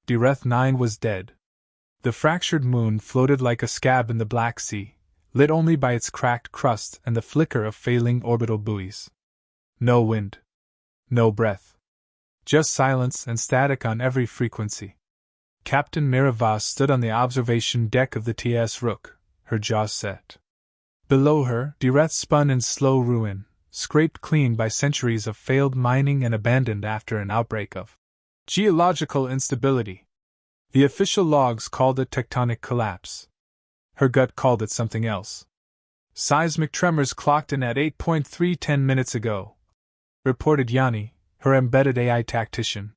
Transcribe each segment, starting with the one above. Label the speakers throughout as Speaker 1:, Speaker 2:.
Speaker 1: Deathworld 9 was dead. The fractured moon floated like a scab in the Black Sea, lit only by its cracked crust and the flicker of failing orbital buoys. No wind. No breath. Just silence and static on every frequency. Captain Miraval stood on the observation deck of the TS Rook, her jaws set. Below her, Deathworld spun in slow ruin, scraped clean by centuries of failed mining and abandoned after an outbreak of geological instability. The official logs called it tectonic collapse. Her gut called it something else. Seismic tremors clocked in at 8.3 10 minutes ago, reported Yanni, her embedded AI tactician.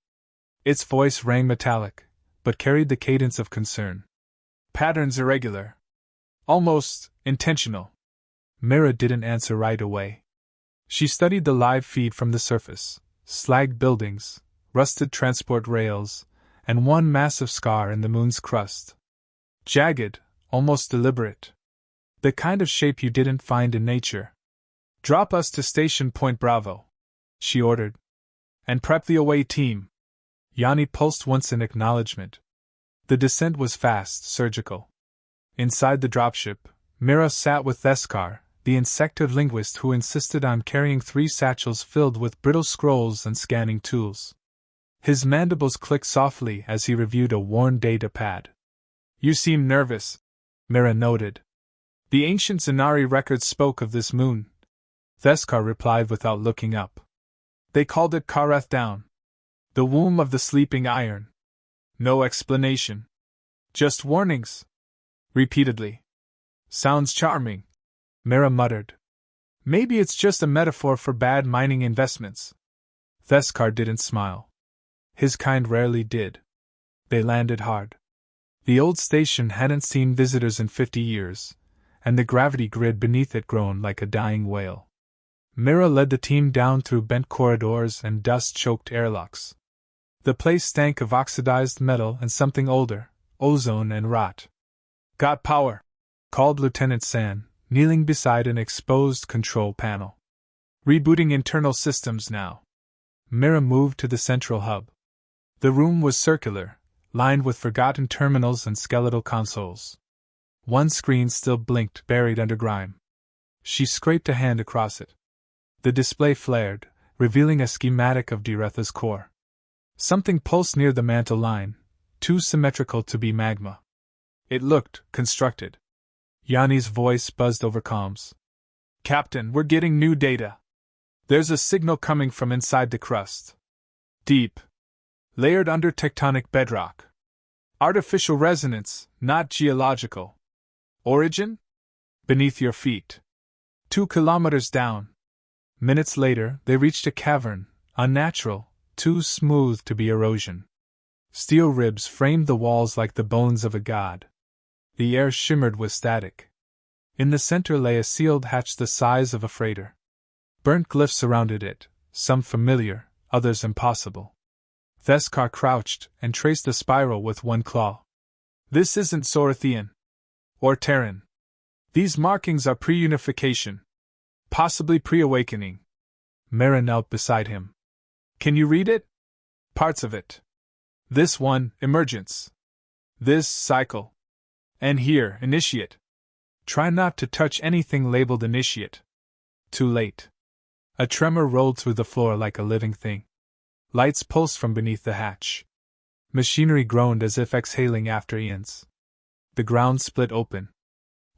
Speaker 1: Its voice rang metallic, but carried the cadence of concern. Patterns irregular. Almost intentional. Mira didn't answer right away. She studied the live feed from the surface, slagged buildings, rusted transport rails, and one massive scar in the moon's crust. Jagged, almost deliberate. The kind of shape you didn't find in nature. "Drop us to Station Point Bravo," she ordered. "And prep the away team." Yanni pulsed once in acknowledgement. The descent was fast, surgical. Inside the dropship, Mira sat with Theskar, the insective linguist who insisted on carrying 3 satchels filled with brittle scrolls and scanning tools. His mandibles clicked softly as he reviewed a worn data pad. "You seem nervous," Mira noted. "The ancient Zenari records spoke of this moon," Theskar replied without looking up. "They called it Kareth Down. The womb of the sleeping iron. No explanation. Just warnings." Repeatedly. "Sounds charming," Mira muttered. "Maybe it's just a metaphor for bad mining investments." Theskar didn't smile. His kind rarely did. They landed hard. The old station hadn't seen visitors in 50 years, and the gravity grid beneath it groaned like a dying whale. Mira led the team down through bent corridors and dust-choked airlocks. The place stank of oxidized metal and something older, ozone and rot. "Got power," called Lieutenant San, kneeling beside an exposed control panel. "Rebooting internal systems now." Mira moved to the central hub. The room was circular, lined with forgotten terminals and skeletal consoles. One screen still blinked, buried under grime. She scraped a hand across it. The display flared, revealing a schematic of Deathworld's core. Something pulsed near the mantle line, too symmetrical to be magma. It looked constructed. Yanni's voice buzzed over comms. "Captain, we're getting new data. There's a signal coming from inside the crust. Deep. Layered under tectonic bedrock. Artificial resonance, not geological. Origin? Beneath your feet. 2 kilometers down." Minutes later, they reached a cavern, unnatural, too smooth to be erosion. Steel ribs framed the walls like the bones of a god. The air shimmered with static. In the center lay a sealed hatch the size of a freighter. Burnt glyphs surrounded it, some familiar, others impossible. Theskar crouched and traced a spiral with one claw. "This isn't Sorathian. Or Terran. These markings are pre-unification. Possibly pre-awakening." Mira knelt beside him. "Can you read it?" "Parts of it. This one, emergence. This, cycle. And here, initiate. Try not to touch anything labeled initiate." Too late. A tremor rolled through the floor like a living thing. Lights pulsed from beneath the hatch. Machinery groaned as if exhaling after eons. The ground split open.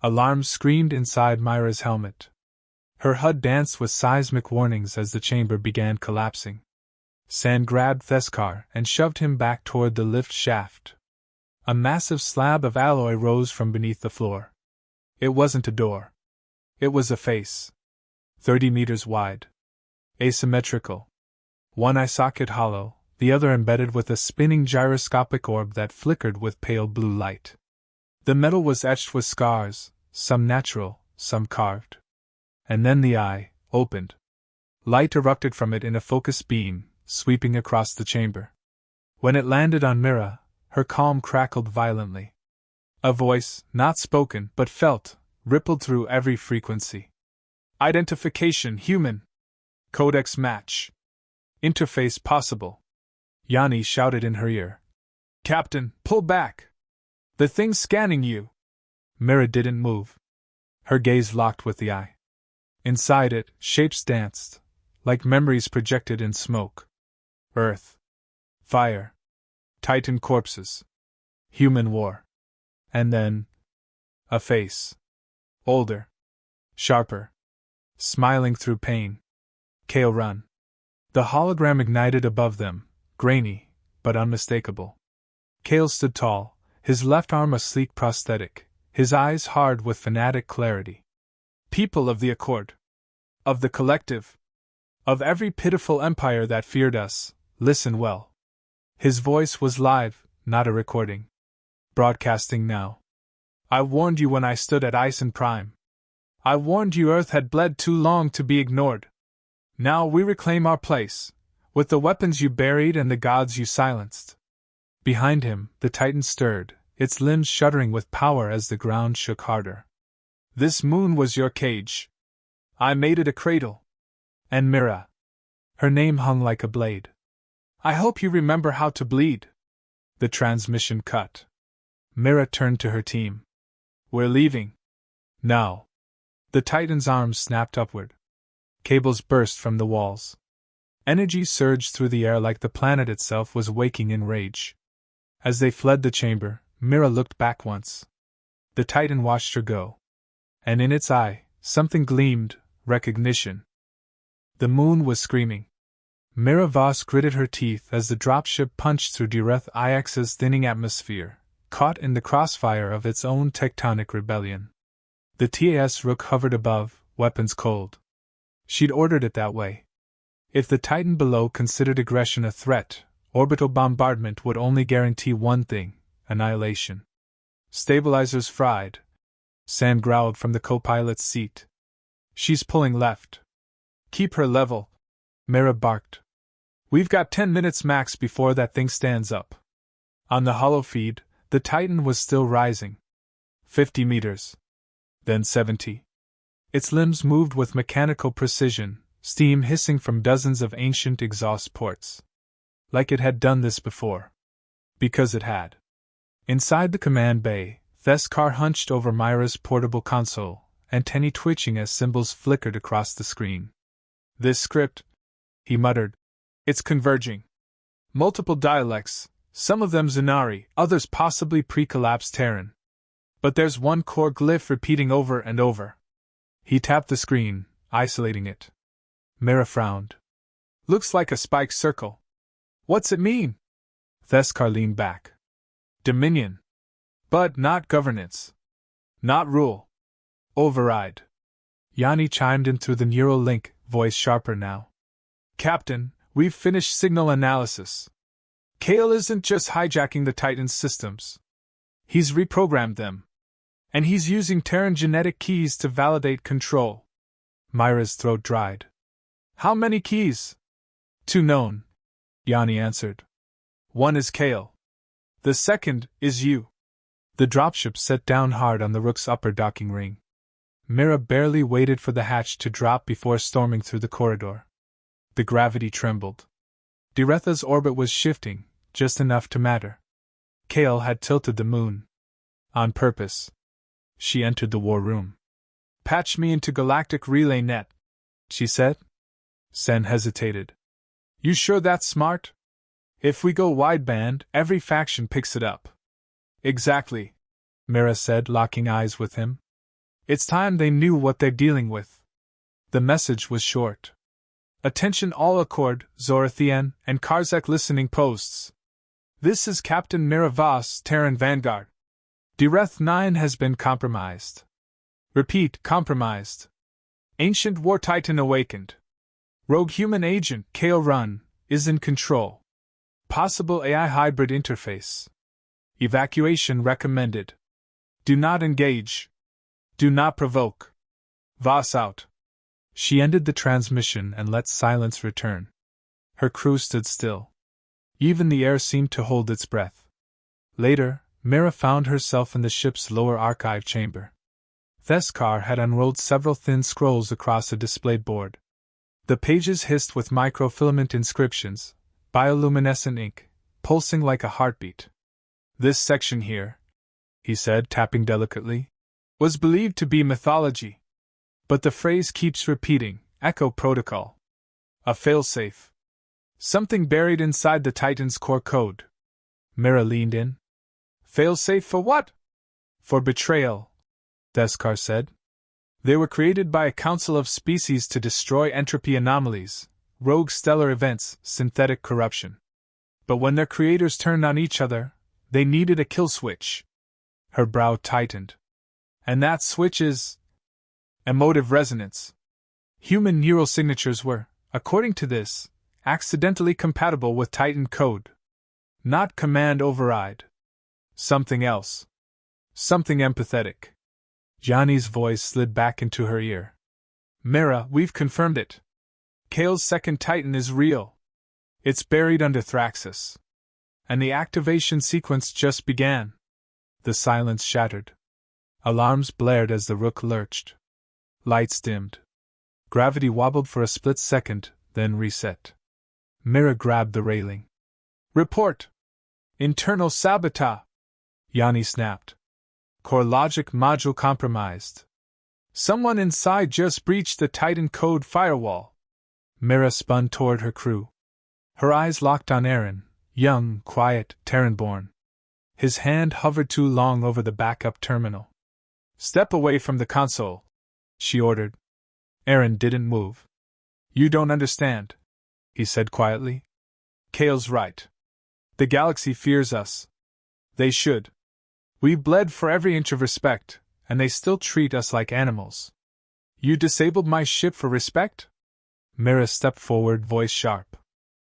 Speaker 1: Alarms screamed inside Myra's helmet. Her HUD danced with seismic warnings as the chamber began collapsing. San grabbed Theskar and shoved him back toward the lift shaft. A massive slab of alloy rose from beneath the floor. It wasn't a door. It was a face. 30 meters wide. Asymmetrical. One eye socket hollow, the other embedded with a spinning gyroscopic orb that flickered with pale blue light. The metal was etched with scars, some natural, some carved. And then the eye opened. Light erupted from it in a focused beam, sweeping across the chamber. When it landed on Mira, her calm crackled violently. A voice, not spoken but felt, rippled through every frequency. "Identification human. Codex match. Interface possible." Yanni shouted in her ear. Captain, pull back! The thing's scanning you! Mira didn't move. Her gaze locked with the eye. Inside it, shapes danced, like memories projected in smoke. Earth. Fire. Titan corpses. Human war. And then, a face. Older. Sharper. Smiling through pain. Kale, run. The hologram ignited above them, grainy, but unmistakable. Kale stood tall, his left arm a sleek prosthetic, his eyes hard with fanatic clarity. People of the Accord. Of the Collective. Of every pitiful empire that feared us, listen well. His voice was live, not a recording. Broadcasting now. I warned you when I stood at Ison Prime. I warned you Earth had bled too long to be ignored. Now we reclaim our place, with the weapons you buried and the gods you silenced. Behind him, the Titan stirred, its limbs shuddering with power as the ground shook harder. This moon was your cage. I made it a cradle. And Mira. Her name hung like a blade. I hope you remember how to bleed. The transmission cut. Mira turned to her team. We're leaving. Now. The Titan's arms snapped upward. Cables burst from the walls. Energy surged through the air like the planet itself was waking in rage. As they fled the chamber, Mira looked back once. The Titan watched her go. And in its eye, something gleamed, recognition. The moon was screaming. Mira Voss gritted her teeth as the dropship punched through Deathworld HFY's thinning atmosphere, caught in the crossfire of its own tectonic rebellion. The TAS Rook hovered above, weapons cold. She'd ordered it that way. If the Titan below considered aggression a threat, orbital bombardment would only guarantee one thing: annihilation. Stabilizers fried. Sand growled from the co-pilot's seat. She's pulling left. Keep her level, Mira barked. We've got 10 minutes max before that thing stands up. On the hollow feed, the Titan was still rising. 50 meters. Then 70. Its limbs moved with mechanical precision, steam hissing from dozens of ancient exhaust ports. Like it had done this before. Because it had. Inside the command bay, Theskar hunched over Myra's portable console, antennae twitching as symbols flickered across the screen. This script, he muttered. It's converging. Multiple dialects, some of them Zanari, others possibly pre-collapsed Terran. But there's one core glyph repeating over and over. He tapped the screen, isolating it. Mira frowned. Looks like a spiked circle. What's it mean? Theskar leaned back. Dominion. But not governance. Not rule. Override. Yanni chimed in through the neural link, voice sharper now. Captain, we've finished signal analysis. Kale isn't just hijacking the Titan's systems. He's reprogrammed them. And he's using Terran genetic keys to validate control. Myra's throat dried. How many keys? 2 known, Yanni answered. One is Kale. The second is you. The dropship set down hard on the Rook's upper docking ring. Mira barely waited for the hatch to drop before storming through the corridor. The gravity trembled. Deretha's orbit was shifting, just enough to matter. Kale had tilted the moon. On purpose. She entered the war room. Patch me into galactic relay net, she said. Sen hesitated. You sure that's smart? If we go wideband, every faction picks it up. Exactly, Mira said, locking eyes with him. It's time they knew what they're dealing with. The message was short. Attention all Accord, Zorathian, and Karzek listening posts. This is Captain Mira Voss, Terran Vanguard. Deathworld 9 has been compromised. Repeat, compromised. Ancient War Titan awakened. Rogue human agent, Kale Run, is in control. Possible AI hybrid interface. Evacuation recommended. Do not engage. Do not provoke. Voss out. She ended the transmission and let silence return. Her crew stood still. Even the air seemed to hold its breath. Later, Mira found herself in the ship's lower archive chamber. Theskar had unrolled several thin scrolls across a display board. The pages hissed with microfilament inscriptions, bioluminescent ink, pulsing like a heartbeat. This section here, he said, tapping delicately, was believed to be mythology. But the phrase keeps repeating, Echo Protocol. A failsafe. Something buried inside the Titan's core code. Mira leaned in. Failsafe for what? For betrayal, Theskar said. They were created by a council of species to destroy entropy anomalies, rogue stellar events, synthetic corruption. But when their creators turned on each other, they needed a kill switch. Her brow tightened. And that switch is emotive resonance. Human neural signatures were, according to this, accidentally compatible with Titan code. Not command override. Something else. Something empathetic. Johnny's voice slid back into her ear. Mira, we've confirmed it. Kale's second Titan is real. It's buried under Thraxus. And the activation sequence just began. The silence shattered. Alarms blared as the Rook lurched. Lights dimmed. Gravity wobbled for a split second, then reset. Mira grabbed the railing. Report! Internal sabotage! Yanni snapped. Core logic module compromised. Someone inside just breached the Titan code firewall. Mira spun toward her crew. Her eyes locked on Aaron, young, quiet, Terran-born. His hand hovered too long over the backup terminal. Step away from the console, she ordered. Aaron didn't move. You don't understand, he said quietly. Kale's right. The galaxy fears us. They should. We bled for every inch of respect, and they still treat us like animals. You disabled my ship for respect? Mira stepped forward, voice sharp.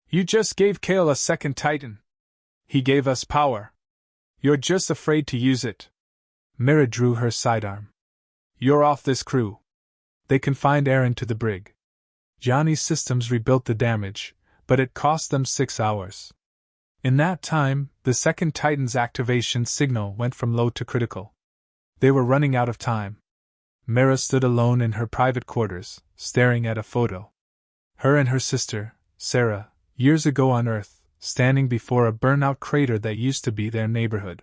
Speaker 1: You just gave Kale a second Titan. He gave us power. You're just afraid to use it. Mira drew her sidearm. You're off this crew. They confined Aaron to the brig. Johnny's systems rebuilt the damage, but it cost them 6 hours. In that time, the second Titan's activation signal went from low to critical. They were running out of time. Mira stood alone in her private quarters, staring at a photo. Her and her sister, Sarah, years ago on Earth, standing before a burnout crater that used to be their neighborhood.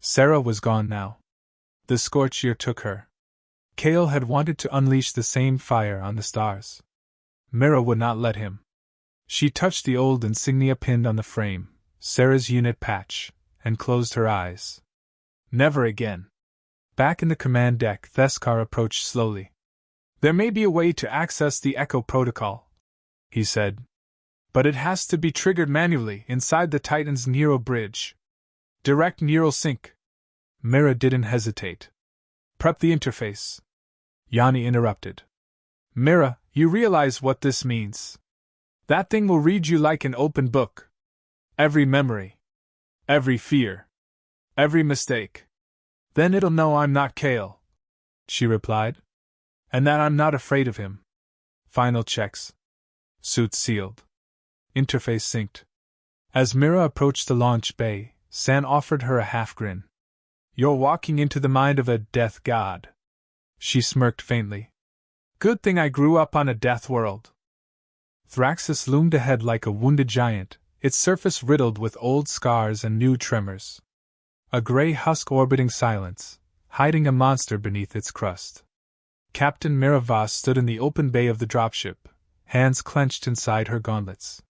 Speaker 1: Sarah was gone now. The scorch year took her. Kale had wanted to unleash the same fire on the stars. Mira would not let him. She touched the old insignia pinned on the frame, Sarah's unit patch, and closed her eyes. Never again. Back in the command deck, Theskar approached slowly. There may be a way to access the Echo Protocol, he said. But it has to be triggered manually inside the Titan's neural bridge. Direct neural sync. Mira didn't hesitate. Prep the interface. Yanni interrupted. Mira, you realize what this means. That thing will read you like an open book. Every memory. Every fear. Every mistake. Then it'll know I'm not Kale, she replied. And that I'm not afraid of him. Final checks. Suit sealed. Interface synced. As Mira approached the launch bay, San offered her a half-grin. You're walking into the mind of a death god. She smirked faintly. Good thing I grew up on a death world. Thraxus loomed ahead like a wounded giant, its surface riddled with old scars and new tremors. A gray husk orbiting silence, hiding a monster beneath its crust. Captain Miravas stood in the open bay of the dropship, hands clenched inside her gauntlets.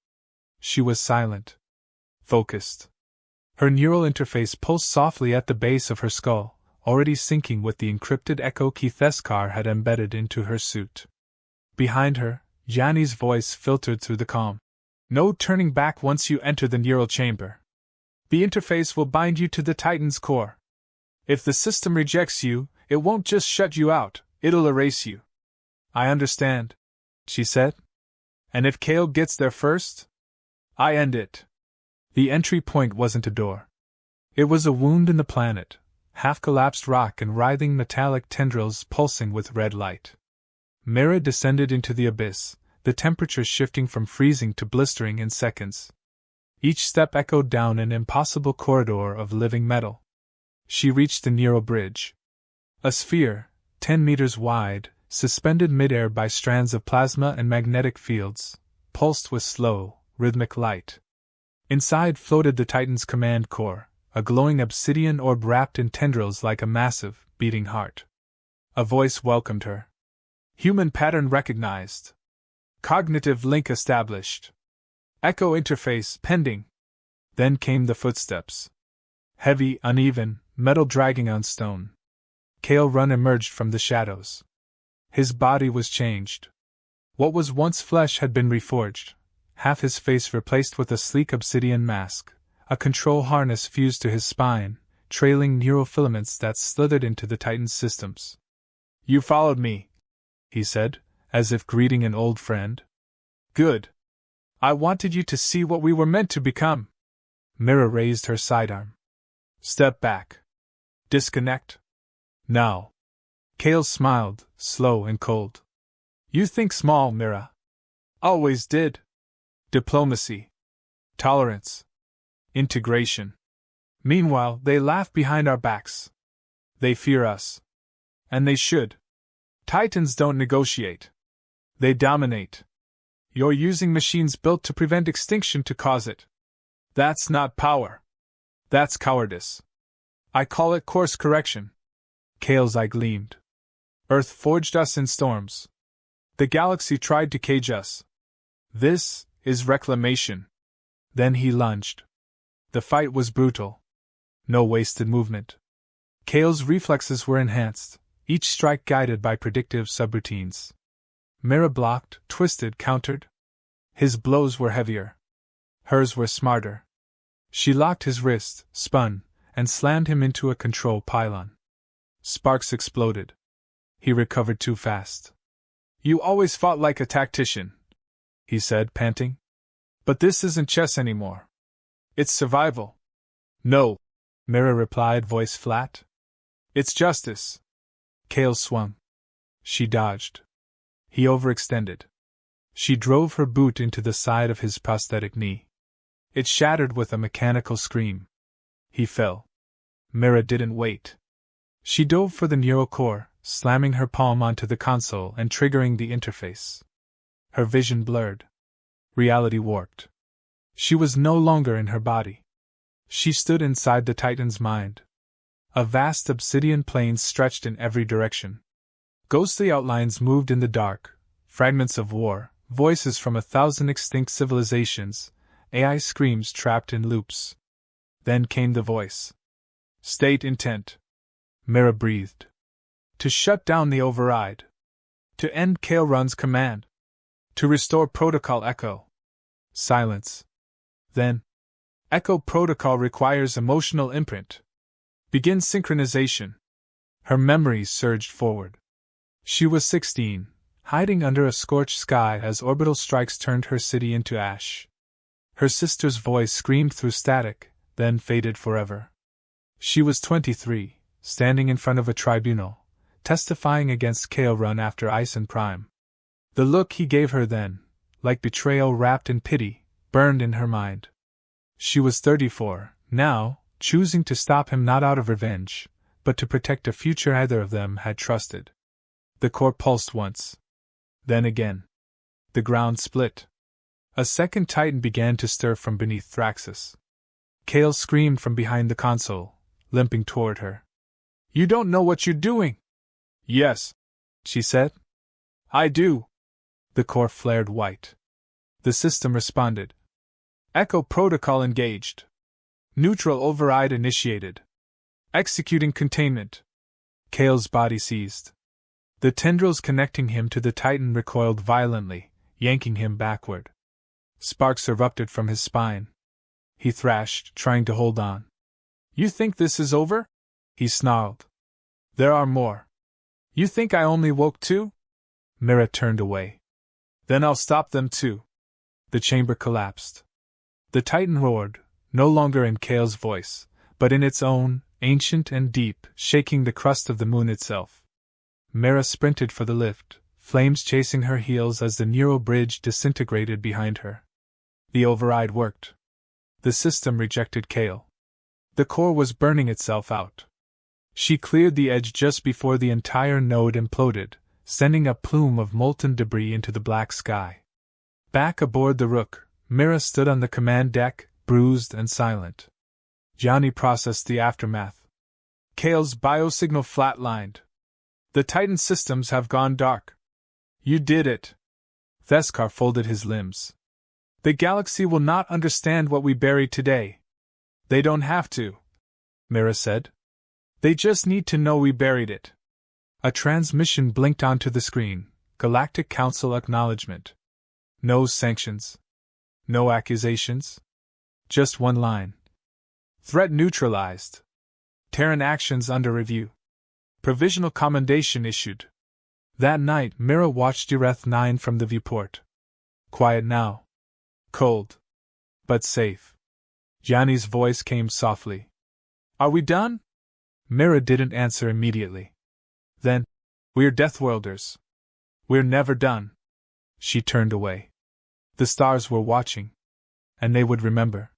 Speaker 1: She was silent. Focused. Her neural interface pulsed softly at the base of her skull, already syncing with the encrypted echo key Theskar had embedded into her suit. Behind her, Johnny's voice filtered through the calm. No turning back once you enter the neural chamber. The interface will bind you to the Titan's core. If the system rejects you, it won't just shut you out, it'll erase you. I understand, she said. And if Kale gets there first? I end it. The entry point wasn't a door. It was a wound in the planet, half-collapsed rock and writhing metallic tendrils pulsing with red light. Mira descended into the abyss, the temperature shifting from freezing to blistering in seconds. Each step echoed down an impossible corridor of living metal. She reached the neural bridge. A sphere, 10 meters wide, suspended midair by strands of plasma and magnetic fields, pulsed with slow, rhythmic light. Inside floated the Titan's command core, a glowing obsidian orb wrapped in tendrils like a massive, beating heart. A voice welcomed her. Human pattern recognized. Cognitive link established. Echo interface pending. Then came the footsteps. Heavy, uneven, metal dragging on stone. Kale Run emerged from the shadows. His body was changed. What was once flesh had been reforged, half his face replaced with a sleek obsidian mask, a control harness fused to his spine, trailing neurofilaments that slithered into the Titan's systems. "You followed me," he said, as if greeting an old friend. "Good. I wanted you to see what we were meant to become." Mira raised her sidearm. "Step back. Disconnect. Now." Kale smiled, slow and cold. "You think small, Mira. Always did. Diplomacy. Tolerance. Integration. Meanwhile, they laugh behind our backs. They fear us. And they should. Titans don't negotiate. They dominate. You're using machines built to prevent extinction to cause it. That's not power. That's cowardice. I call it course correction." Kale's eye gleamed. "Earth forged us in storms. The galaxy tried to cage us. This is reclamation." Then he lunged. The fight was brutal. No wasted movement. Kale's reflexes were enhanced, each strike guided by predictive subroutines. Mira blocked, twisted, countered. His blows were heavier. Hers were smarter. She locked his wrist, spun, and slammed him into a control pylon. Sparks exploded. He recovered too fast. "You always fought like a tactician," he said, panting. "But this isn't chess anymore. It's survival." "No," Mira replied, voice flat. "It's justice." Kale swung. She dodged. He overextended. She drove her boot into the side of his prosthetic knee. It shattered with a mechanical scream. He fell. Mira didn't wait. She dove for the neural core, slamming her palm onto the console and triggering the interface. Her vision blurred. Reality warped. She was no longer in her body. She stood inside the Titan's mind. A vast obsidian plain stretched in every direction. Ghostly outlines moved in the dark, fragments of war, voices from 1,000 extinct civilizations, AI screams trapped in loops. Then came the voice. "State intent," Mira breathed. "To shut down the override. To end Kale Run's command. To restore protocol Echo." Silence. Then, "Echo protocol requires emotional imprint. Begin synchronization." Her memories surged forward. She was 16, hiding under a scorched sky as orbital strikes turned her city into ash. Her sister's voice screamed through static, then faded forever. She was 23, standing in front of a tribunal, testifying against Kale Run after Ice and Prime. The look he gave her then, like betrayal wrapped in pity, burned in her mind. She was 34, now, choosing to stop him not out of revenge, but to protect a future either of them had trusted. The core pulsed once. Then again. The ground split. A second Titan began to stir from beneath Thraxus. Kale screamed from behind the console, limping toward her. "You don't know what you're doing!" "Yes," she said. "I do." The core flared white. The system responded. "Echo protocol engaged. Neutral override initiated. Executing containment." Kale's body seized. The tendrils connecting him to the Titan recoiled violently, yanking him backward. Sparks erupted from his spine. He thrashed, trying to hold on. "You think this is over?" he snarled. "There are more. You think I only woke two?" Mira turned away. "Then I'll stop them too." The chamber collapsed. The Titan roared, no longer in Kale's voice, but in its own, ancient and deep, shaking the crust of the moon itself. Mira sprinted for the lift, flames chasing her heels as the neural bridge disintegrated behind her. The override worked. The system rejected Kale. The core was burning itself out. She cleared the edge just before the entire node imploded, sending a plume of molten debris into the black sky. Back aboard the Rook, Mira stood on the command deck, bruised and silent. Gianni processed the aftermath. Kale's biosignal flatlined. The Titan systems have gone dark. You did it. Theskar folded his limbs. The galaxy will not understand what we buried today. They don't have to, Mira said. They just need to know we buried it. A transmission blinked onto the screen. Galactic Council acknowledgement. No sanctions. No accusations. Just one line. Threat neutralized. Terran actions under review. Provisional commendation issued. That night, Mira watched Ureth 9 from the viewport. Quiet now. Cold. But safe. Gianni's voice came softly. Are we done? Mira didn't answer immediately. Then, we're Deathworlders. We're never done. She turned away. The stars were watching. And they would remember.